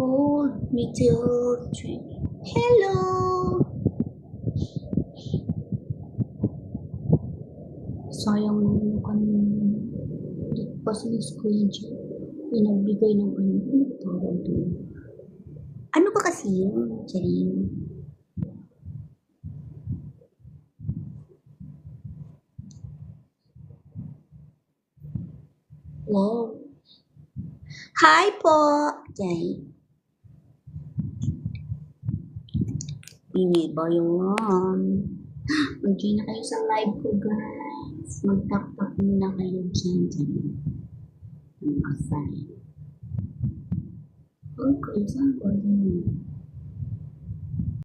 Hold me till three. Hello! Sayang yung kanina. Kasi ni Kuya J, pinagbigay ng ano tawag doon. Ano ba kasi yun, Charing? Wow. Hi po! Jay. Hindi ba yun? Mag-join na kayo sa live ko, guys. Mag-tap-tap muna kayo dyan. Ang asay. Okay, saan ko din yun?